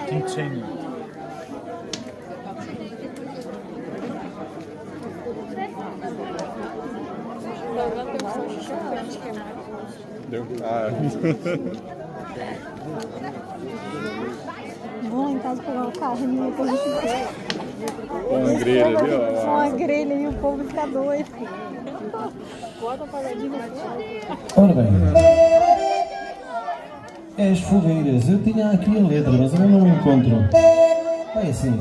Quentinho. Deu? Ah, Vou lá em casa pegar o carro e depois a gente uma grelha ali, ó. uma grelha e o povo fica doido. Bota pra lá de Ora bem, as fogueiras, eu tinha aqui a letra, mas eu não encontro. É assim.